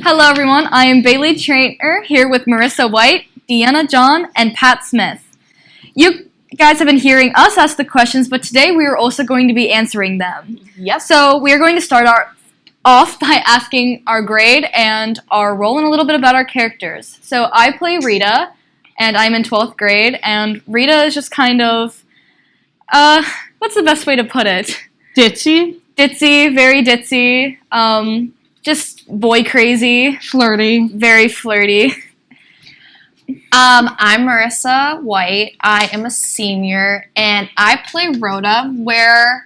Hello everyone, I am Bailey Traynor here with Marissa White, Deanna John, and Pat Smith. You guys have been hearing us ask the questions, but today we are also going to be answering them. Yep. So we are going to start off by asking our grade and our role and a little bit about our characters. So I play Rita, and I'm in 12th grade, and Rita is just kind of, what's the best way to put it? Ditzy. Ditzy, very ditzy, just boy crazy. Flirty. Very flirty. I'm Marissa White. I am a senior, and I play Rhoda. We're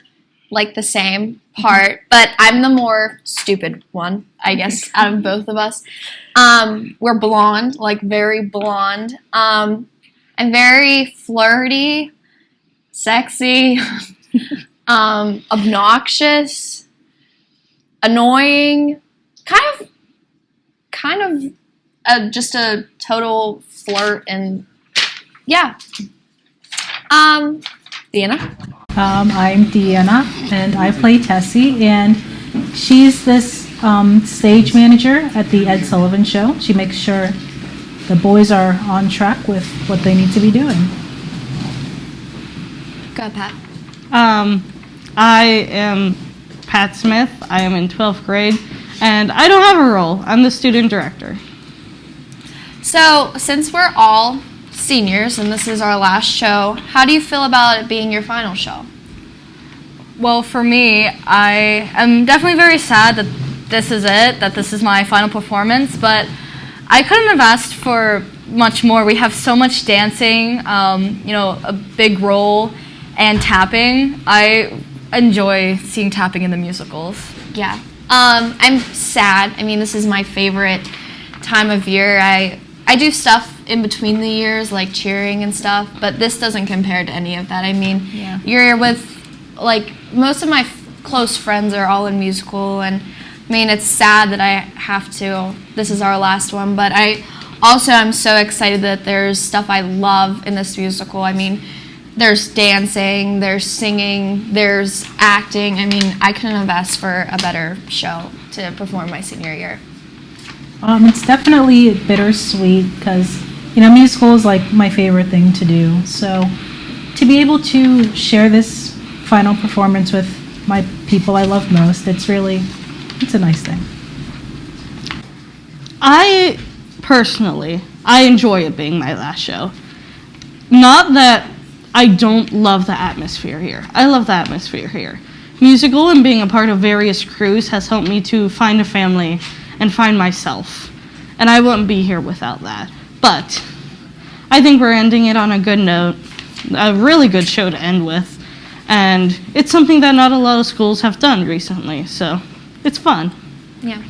like the same part, but I'm the more stupid one, I guess, out of both of us. We're blonde, like very blonde. I'm very flirty, sexy, obnoxious, annoying, kind of just a total flirt, and yeah. Deanna? I'm Deanna, and I play Tessie, and she's this stage manager at the Ed Sullivan Show. She makes sure the boys are on track with what they need to be doing. Go ahead, Pat. I am Pat Smith. I am in 12th grade, and I don't have a role. I'm the student director. So, since we're all seniors and this is our last show, how do you feel about it being your final show? Well, for me, I am definitely very sad that this is it, that this is my final performance, but I couldn't have asked for much more. We have so much dancing, a big role, and tapping. I enjoy seeing tapping in the musicals. Yeah. I'm sad. I mean, this is my favorite time of year. I do stuff in between the years, like cheering and stuff, but this doesn't compare to any of that. I mean, Yeah. You're with, like, most of my close friends are all in musical, and I mean, it's sad that I have to. This is our last one, but I also am so excited that there's stuff I love in this musical. I mean, there's dancing, there's singing, there's acting. I mean, I couldn't have asked for a better show to perform my senior year. It's definitely bittersweet because, musical is like my favorite thing to do. So to be able to share this final performance with my people I love most, it's a nice thing. I enjoy it being my last show. Not that I don't love the atmosphere here. I love the atmosphere here. Musical and being a part of various crews has helped me to find a family and find myself. And I wouldn't be here without that. But I think we're ending it on a good note, a really good show to end with. And it's something that not a lot of schools have done recently, so it's fun. Yeah.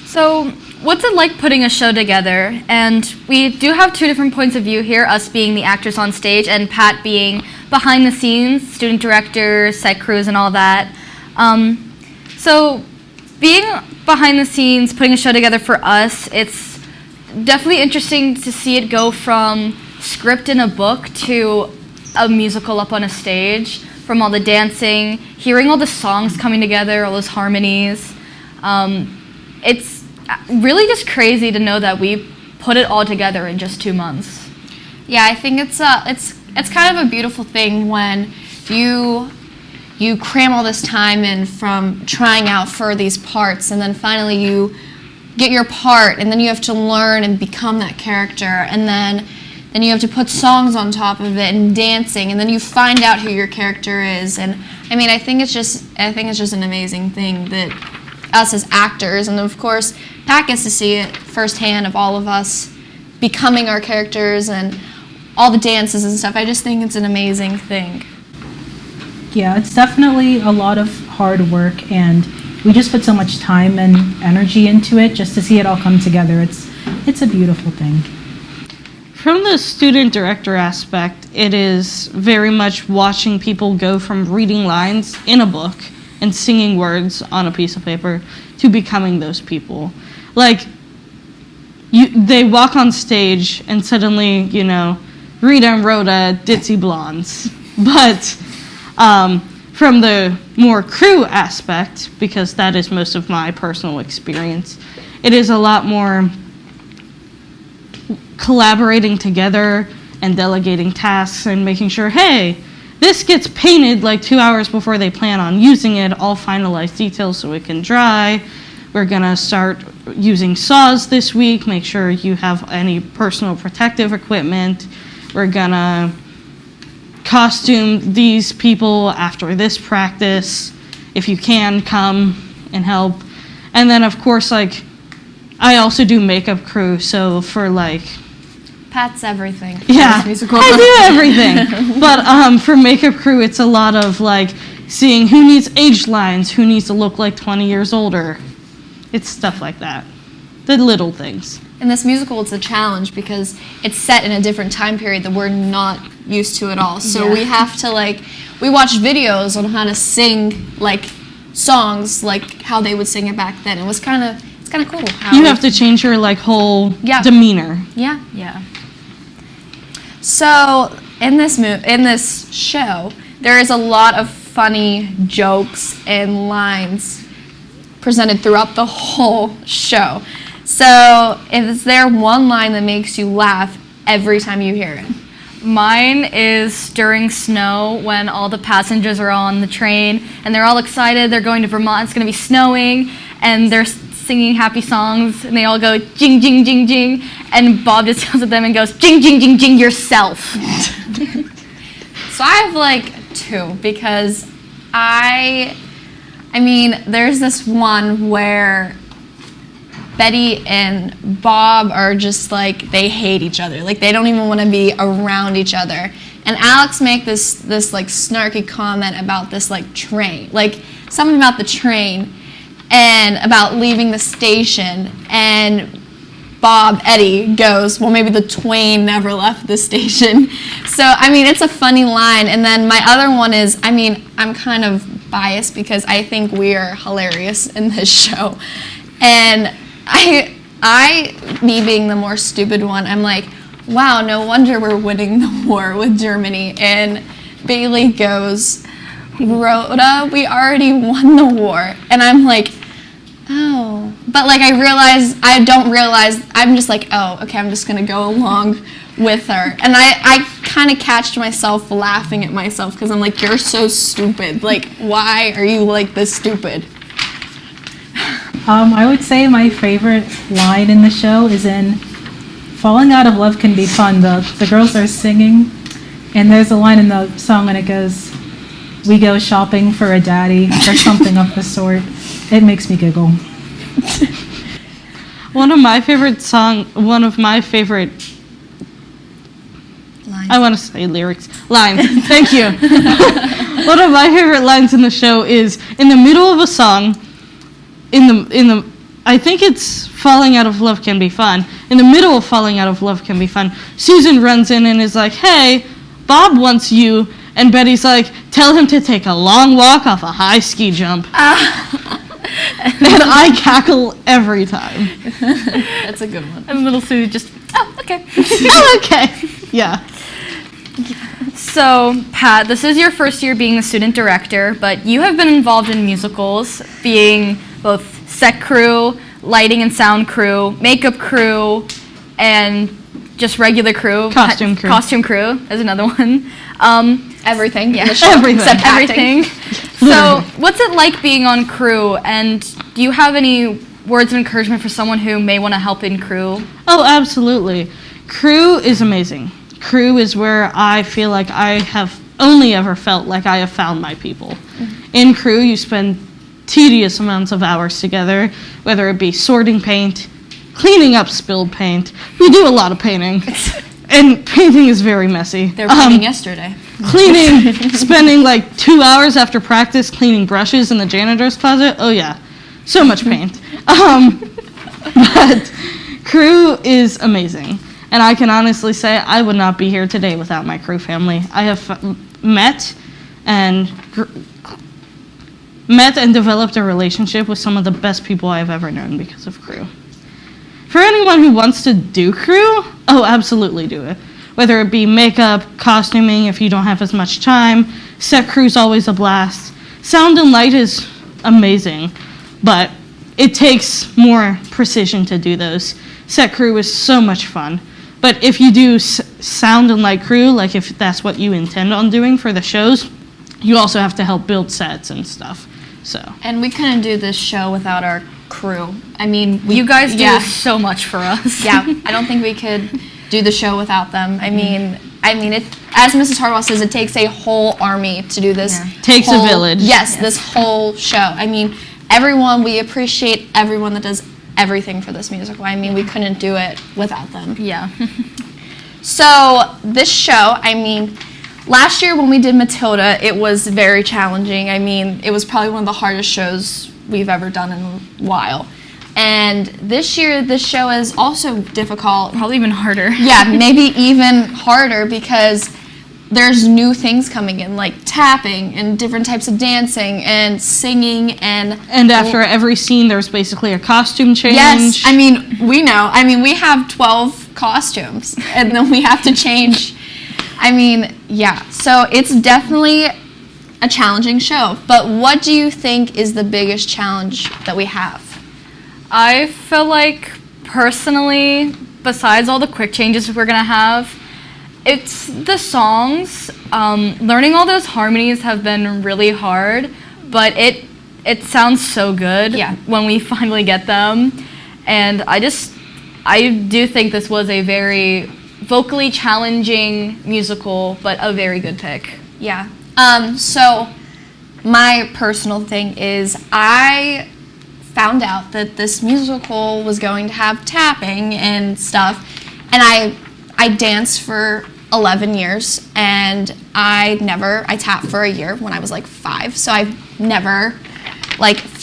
So, what's it like putting a show together? And we do have two different points of view here, us being the actors on stage and Pat being behind the scenes, student director, set crews, and all that. So, being behind the scenes, putting a show together for us, it's definitely interesting to see it go from script in a book to a musical up on a stage, from all the dancing, hearing all the songs coming together, all those harmonies. It's really just crazy to know that we put it all together in just 2 months. Yeah, I think it's kind of a beautiful thing when you cram all this time in from trying out for these parts, and then finally you get your part, and then you have to learn and become that character, and then you have to put songs on top of it and dancing, and then you find out who your character is. And I mean, I think it's just an amazing thing that us as actors, and of course Pat gets to see it firsthand of all of us becoming our characters and all the dances and stuff. I just think it's an amazing thing. Yeah, it's definitely a lot of hard work, and we just put so much time and energy into it just to see it all come together. It's a beautiful thing. From the student director aspect, it is very much watching people go from reading lines in a book and singing words on a piece of paper to becoming those people. Like, they walk on stage and suddenly, Rita and Rhoda, ditzy blondes. But from the more crew aspect, because that is most of my personal experience, It is a lot more collaborating together and delegating tasks and making sure, hey, this gets painted like 2 hours before they plan on using it, all finalized details so it can dry. We're gonna start using saws this week, make sure you have any personal protective equipment. We're gonna costume these people after this practice. If you can, come and help. And then of course, like, I also do makeup crew, so for like, Pat's everything. yeah, Musical. I do everything. But for makeup crew, it's a lot of like seeing who needs age lines, who needs to look like 20 years older. It's stuff like that. The little things. In this musical, it's a challenge because it's set in a different time period that we're not used to at all. So we have to we watch videos on how to sing like songs like how they would sing it back then. It's kind of cool. You have to change your like whole demeanor. Yeah. Yeah. So in this show, there is a lot of funny jokes and lines presented throughout the whole show. So is there one line that makes you laugh every time you hear it? Mine is during snow when all the passengers are on the train and they're all excited. They're going to Vermont. It's going to be snowing, and they're singing happy songs, and they all go jing jing jing jing, and Bob just yells at them and goes jing jing jing jing yourself. So I have like two because I mean, there's this one where Betty and Bob are just like, they hate each other. Like, they don't even want to be around each other. And Alex make this like snarky comment about this like train, like something about the train and about leaving the station. And Eddie goes, well, maybe the twain never left the station. So, I mean, it's a funny line. And then my other one is, I mean, I'm kind of biased because I think we are hilarious in this show. And me being the more stupid one, I'm like, wow, no wonder we're winning the war with Germany. And Bailey goes, Rhoda, we already won the war. And I'm like, oh. But like I don't realize, I'm just like, oh, okay, I'm just gonna go along with her. And I kind of catched myself laughing at myself because I'm like, you're so stupid. Like, why are you like this stupid? I would say my favorite line in the show is in Falling Out of Love Can Be Fun. The girls are singing, and there's a line in the song, and it goes, we go shopping for a daddy, or something of the sort. It makes me giggle. One of my favorite Lines. I want to say lyrics. Lines. Thank you. One of my favorite lines in the show is in the middle of a song, I think it's Falling Out of Love Can Be Fun. In the middle of Falling Out of Love Can Be Fun, Susan runs in and is like, hey, Bob wants you. And Betty's like, tell him to take a long walk off a high ski jump. And I cackle every time. That's a good one. And little Sue just, oh, okay. Oh, okay. Yeah. So, Pat, this is your first year being the student director, but you have been involved in musicals, being both set crew, lighting and sound crew, makeup crew, and just regular crew. Costume crew. Costume crew is another one. Everything. Yeah, in the show, everything. except everything. acting. So, what's it like being on crew, and do you have any words of encouragement for someone who may want to help in crew? Oh, absolutely. Crew is amazing. Crew is where I feel like I have only ever felt like I have found my people. Mm-hmm. In crew, you spend tedious amounts of hours together, whether it be sorting paint, cleaning up spilled paint. We do a lot of painting, and painting is very messy. They were painting yesterday. Cleaning, spending like 2 hours after practice cleaning brushes in the janitor's closet. Oh yeah, so much paint. But crew is amazing. And I can honestly say I would not be here today without my crew family. I have met and developed a relationship with some of the best people I've ever known because of crew. For anyone who wants to do crew, oh, absolutely do it. Whether it be makeup, costuming if you don't have as much time, set crew's always a blast. Sound and light is amazing, but it takes more precision to do those. Set crew is so much fun. But if you do sound and light crew, like if that's what you intend on doing for the shows, you also have to help build sets and stuff. So. And we couldn't do this show without our crew. I mean, You guys do so much for us. Yeah, I don't think we could do the show without them. I mean, it, as Mrs. Hartwell says, it takes a whole army to do this. Yeah. Takes a village. Yes, this whole show. I mean, we appreciate everyone that does everything for this musical. I mean, we couldn't do it without them. Yeah. So this show, I mean, last year when we did Matilda, it was very challenging. I mean, it was probably one of the hardest shows we've ever done in a while. And this year, this show is also difficult. Probably even harder. Yeah, maybe even harder because there's new things coming in, like tapping and different types of dancing and singing And after every scene, there's basically a costume change. Yes, I mean, we know. I mean, we have 12 costumes, and then we have to change. I mean, yeah. So it's definitely a challenging show. But what do you think is the biggest challenge that we have? I feel like, personally, besides all the quick changes we're going to have, it's the songs. Learning all those harmonies have been really hard, but it sounds so good when we finally get them. And I do think this was a very vocally challenging musical, but a very good pick. Yeah. So my personal thing is I found out that this musical was going to have tapping and stuff, and I danced for 11 years, and I tapped for a year when I was like 5, so I've never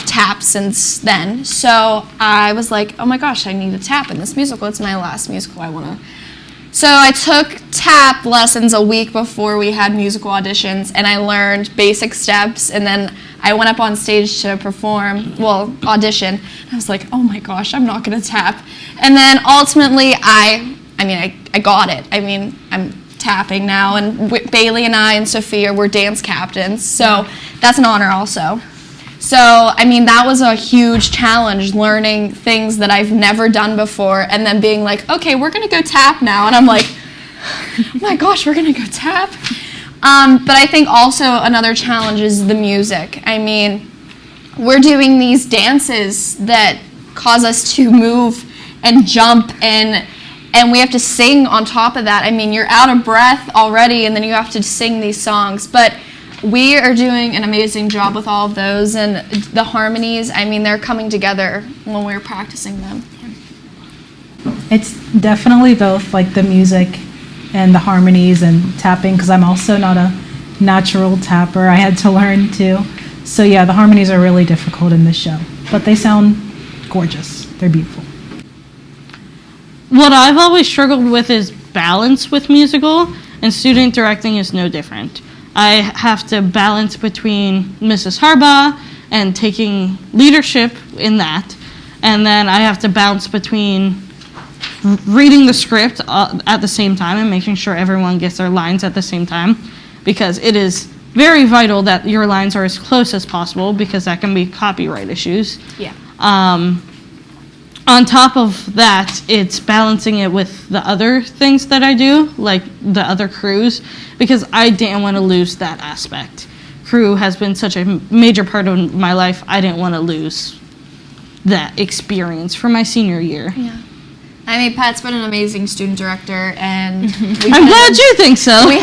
tapped since then. So I was like, oh my gosh, I need to tap in this musical. It's my last musical I want to. So I took tap lessons a week before we had musical auditions, and I learned basic steps, and then I went up on stage to audition. And I was like, oh my gosh, I'm not going to tap. And then ultimately, I got it. I mean, I'm tapping now, and Bailey and I and Sophia were dance captains, so that's an honor also. So, I mean, that was a huge challenge, learning things that I've never done before, and then being like, okay, we're going to go tap now. And I'm like, oh my gosh, we're going to go tap? But I think also another challenge is the music. I mean, we're doing these dances that cause us to move and jump, and we have to sing on top of that. I mean, you're out of breath already, and then you have to sing these songs. But we are doing an amazing job with all of those, and the harmonies, I mean, they're coming together when we're practicing them. It's definitely both, like the music and the harmonies and tapping, because I'm also not a natural tapper. I had to learn too. So yeah, the harmonies are really difficult in this show, but they sound gorgeous. They're beautiful. What I've always struggled with is balance with musical, and student directing is no different. I have to balance between Mrs. Harbaugh and taking leadership in that, and then I have to bounce between reading the script at the same time and making sure everyone gets their lines at the same time, because it is very vital that your lines are as close as possible, because that can be copyright issues. Yeah. On top of that, it's balancing it with the other things that I do, like the other crews, because I didn't want to lose that aspect. Crew has been such a major part of my life. I didn't want to lose that experience for my senior year. Yeah. I mean, Pat's been an amazing student director, and I'm glad you think so. We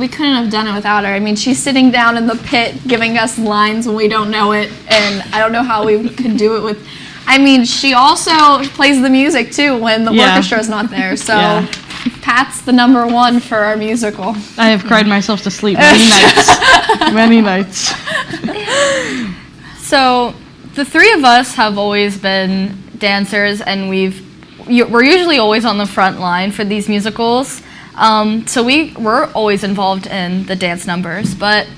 couldn't have done it without her. I mean, she's sitting down in the pit giving us lines when we don't know it, and I don't know how we could do it with. I mean, she also plays the music too when the orchestra is not there. So Pat's the number one for our musical. I have cried myself to sleep many nights. Many nights. So the three of us have always been dancers, and we're usually always on the front line for these musicals. So we're always involved in the dance numbers. But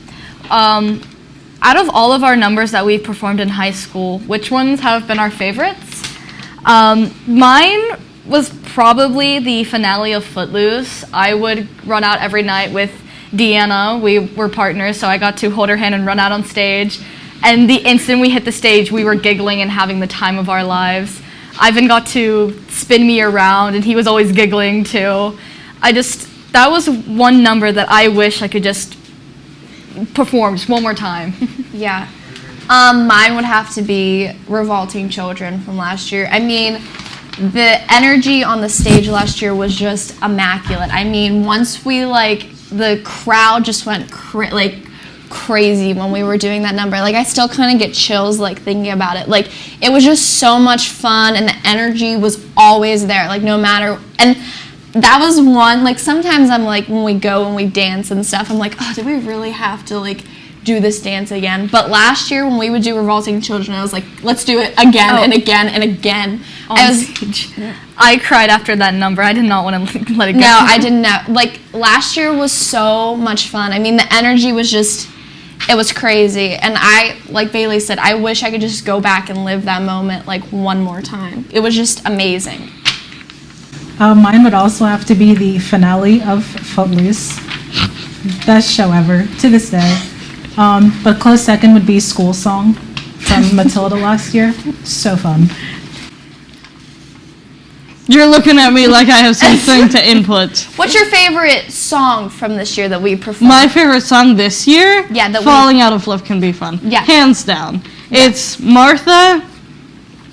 out of all of our numbers that we've performed in high school, which ones have been our favorites? Mine was probably the finale of Footloose. I would run out every night with Deanna. We were partners, so I got to hold her hand and run out on stage. And the instant we hit the stage, we were giggling and having the time of our lives. Ivan got to spin me around, and he was always giggling too. That was one number that I wish I could just perform just one more time. Yeah. Mine would have to be Revolting Children from last year. I mean, the energy on the stage last year was just immaculate. I mean, once we, the crowd just went crazy when we were doing that number. I still kind of get chills, thinking about it. It was just so much fun, and the energy was always there, no matter, and that was one, sometimes I'm when we go and we dance and stuff, I'm oh, do we really have to, do this dance again? But last year when we would do Revolting Children, I was let's do it again and again and again. I cried after that number. I did not want to let it go. No, I didn't know. Last year was so much fun. I mean, the energy was just, it was crazy. And I, like Bailey said, I wish I could just go back and live that moment one more time. It was just amazing. Mine would also have to be the finale of Footloose. Best show ever, to this day. But close second would be School Song from Matilda last year. So fun. You're looking at me like I have something to input. What's your favorite song from this year that we performed? My favorite song this year? Yeah, Falling Out of Love Can Be Fun. Yeah. Hands down. Yeah. It's Martha,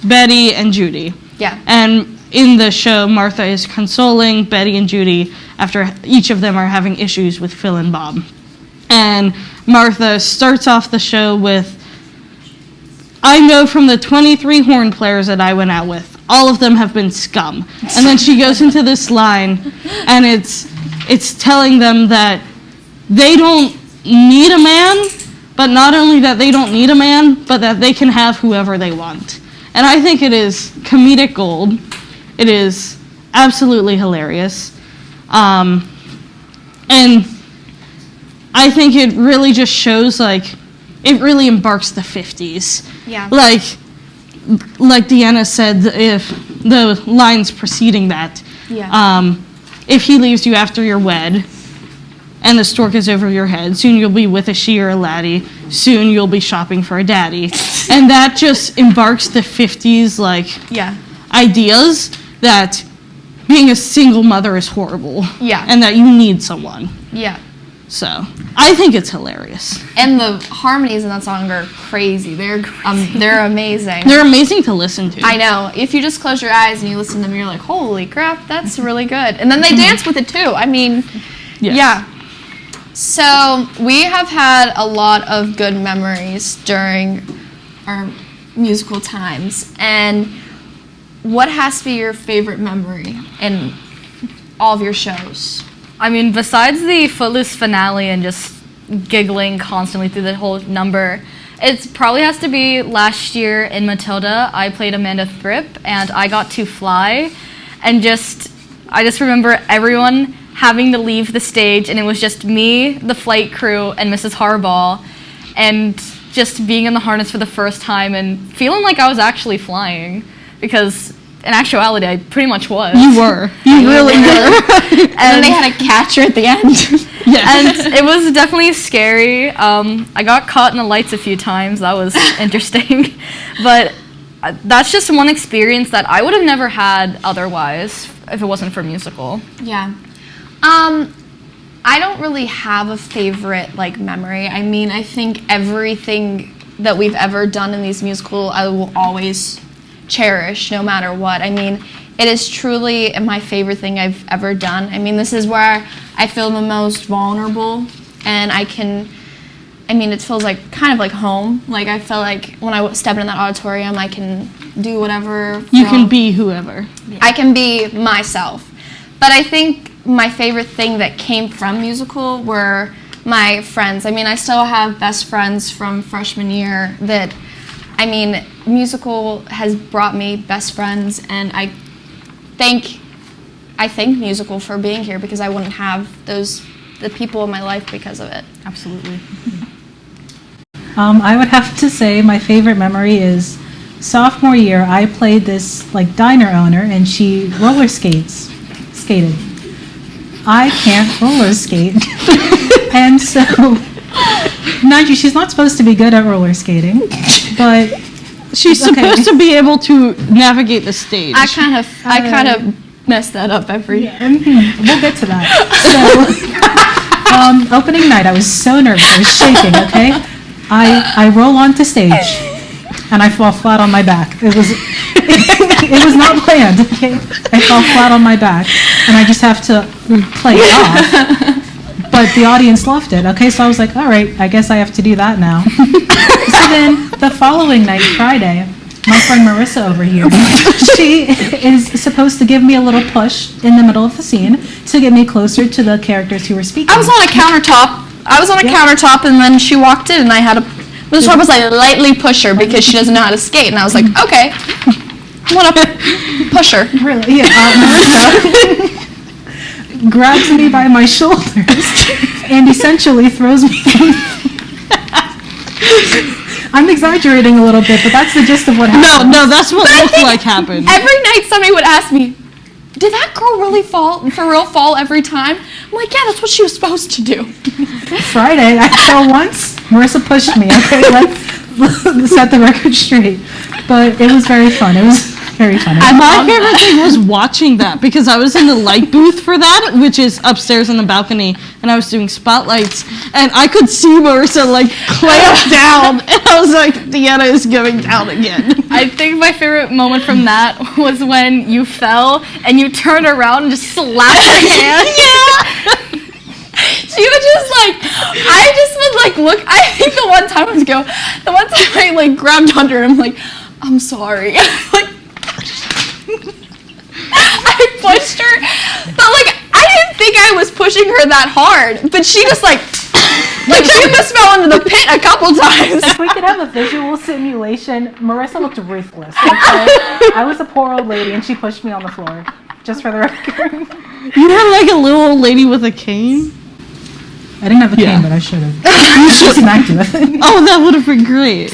Betty, and Judy. Yeah. And in the show, Martha is consoling Betty and Judy after each of them are having issues with Phil and Bob. And Martha starts off the show with, I know from the 23 horn players that I went out with, all of them have been scum. And then she goes into this line, and it's telling them that they don't need a man, but not only that they don't need a man, but that they can have whoever they want. And I think it is comedic gold. It is absolutely hilarious. And I think it really just shows, it really embarks the 50s. Yeah. Like Deanna said, if the lines preceding that, yeah. If he leaves you after you're wed, and the stork is over your head, soon you'll be with a she or a laddie, soon you'll be shopping for a daddy. And that just embarks the 50s, yeah. ideas that being a single mother is horrible. Yeah. And that you need someone. Yeah. So, I think it's hilarious. And the harmonies in that song are crazy. They're amazing. They're amazing to listen to. I know. If you just close your eyes and you listen to them, you're holy crap, that's really good. And then they dance with it too. I mean, yes. Yeah. So we have had a lot of good memories during our musical times. And what has to be your favorite memory in all of your shows? I mean, besides the Footloose finale and just giggling constantly through the whole number, it probably has to be last year in Matilda. I played Amanda Thripp, and I got to fly, and I just remember everyone having to leave the stage, and it was just me, the flight crew, and Mrs. Harbaugh, and just being in the harness for the first time and feeling like I was actually flying, because in actuality, I pretty much was. You were. You really were. And they had a catcher at the end. Yes. And it was definitely scary. I got caught in the lights a few times. That was interesting. But that's just one experience that I would have never had otherwise if it wasn't for musical. Yeah. I don't really have a favorite memory. I mean, I think everything that we've ever done in these musicals, I will always cherish no matter what. I mean, it is truly my favorite thing I've ever done. I mean, this is where I feel the most vulnerable, and it feels kind of home. I feel like when I step in that auditorium, I can do whatever. You can be whoever. Yeah. I can be myself. But I think my favorite thing that came from musical were my friends. I mean, I still have best friends from freshman year that, musical has brought me best friends, and I thank musical for being here, because I wouldn't have the people in my life because of it. Absolutely. I would have to say my favorite memory is sophomore year. I played this diner owner, and she skated. I can't roller skate, and so mind you, she's not supposed to be good at roller skating, but She's It's okay. supposed to be able to navigate the stage. I kind of mess that up every. we'll get to that. So, opening night, I was so nervous. I was shaking. Okay, I roll onto stage, and I fall flat on my back. It was it was not planned. Okay, I fall flat on my back, and I just have to play it off. But the audience loved it. Okay, so I was like, all right, I guess I have to do that now. So then the following night, Friday, my friend Marissa over here, she is supposed to give me a little push in the middle of the scene to get me closer to the characters who were speaking. I was on a countertop. And then she walked in, and I had Mrs. Harp was like, lightly push her because she doesn't know how to skate, and I was like, okay, I'm gonna push her. Really? Yeah. Marissa grabs me by my shoulders and essentially throws me. I'm exaggerating a little bit, but that's the gist of what happened. No, that's what looked like happened. Every night somebody would ask me, did that girl really fall every time? I'm like, yeah, that's what she was supposed to do. Friday, I fell once. Marissa pushed me. Okay, let's set the record straight. But it was very fun. It was very funny. My favorite thing was watching that because I was in the light booth for that, which is upstairs on the balcony, and I was doing spotlights, and I could see Marissa like clamp down, and I was like, Deanna is going down again. I think my favorite moment from that was when you fell and you turned around and just slapped her hand. Yeah. She would just like, I just would like look. I think the one time I like grabbed under her, I'm like, I'm sorry. Like, I pushed her, but like I didn't think I was pushing her that hard. But she just like she almost fell into the pit a couple times. If we could have a visual simulation, Marissa looked ruthless. Okay? I was a poor old lady, and she pushed me on the floor. Just for the record. You had like a little old lady with a cane? I didn't have a cane, but I should have. You should have smacked you with it. Oh, that would have been great.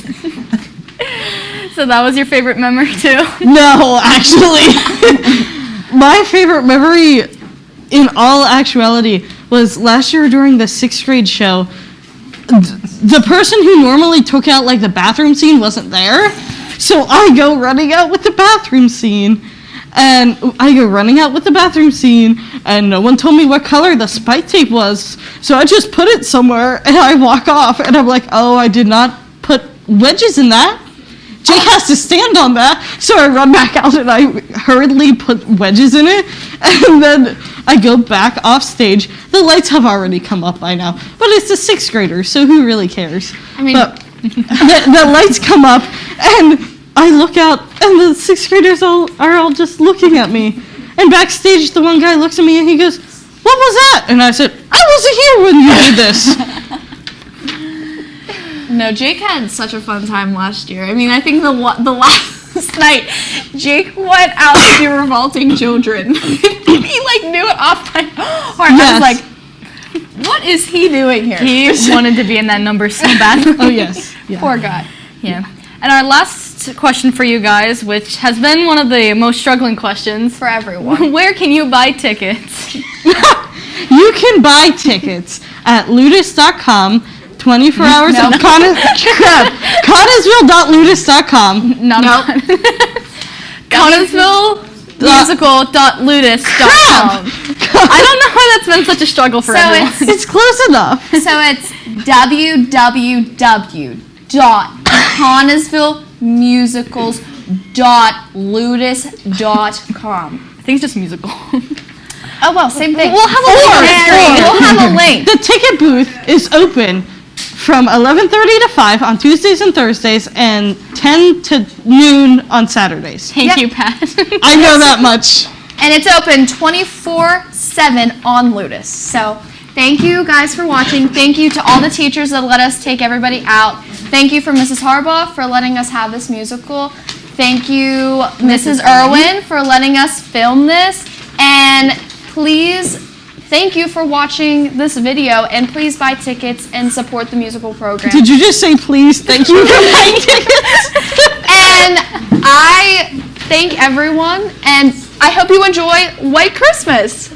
So that was your favorite memory too? No, actually. My favorite memory, in all actuality, was last year during the 6th grade show. The person who normally took out like the bathroom scene wasn't there. So I go running out with the bathroom scene. And no one told me what color the spike tape was. So I just put it somewhere, and I walk off, and I'm like, oh, I did not put wedges in that. Jake has to stand on that. So I run back out, and I hurriedly put wedges in it. And then I go back off stage. The lights have already come up by now. But it's the 6th graders, so who really cares? I mean, but the lights come up, and I look out, and the 6th graders are all just looking at me. And backstage, the one guy looks at me, and he goes, what was that? And I said, I wasn't here when you did this. No, Jake had such a fun time last year. I mean, I think the last night, Jake went out to do Revolting Children. He like knew it off by heart. Yes. I was like, what is he doing here? He wanted to be in that number so bad. Oh, yes. Yeah. Poor guy. Yeah. And our last question for you guys, which has been one of the most struggling questions. For everyone. Where can you buy tickets? You can buy tickets at ludus.com, 24 hours of Connesville.ludus.com. Not Connesvillemusical.ludus.com. I don't know why that's been such a struggle for everyone. It's close enough. So it's www.connesvillemusicals.ludus.com. I think it's just musical. Oh, well, same thing. We'll have a link. We'll have a link. The ticket booth is open from 11:30 to 5 on Tuesdays and Thursdays, and 10 to noon on Saturdays. Thank you, Pat. I know that much. And it's open 24/7 on Ludus. So thank you guys for watching. Thank you to all the teachers that let us take everybody out. Thank you for Mrs. Harbaugh for letting us have this musical. Thank you, Mrs. Irwin, for letting us film this. And please, thank you for watching this video. And please buy tickets and support the musical program. Did you just say please? Thank you for buying tickets. And I thank everyone. And I hope you enjoy White Christmas.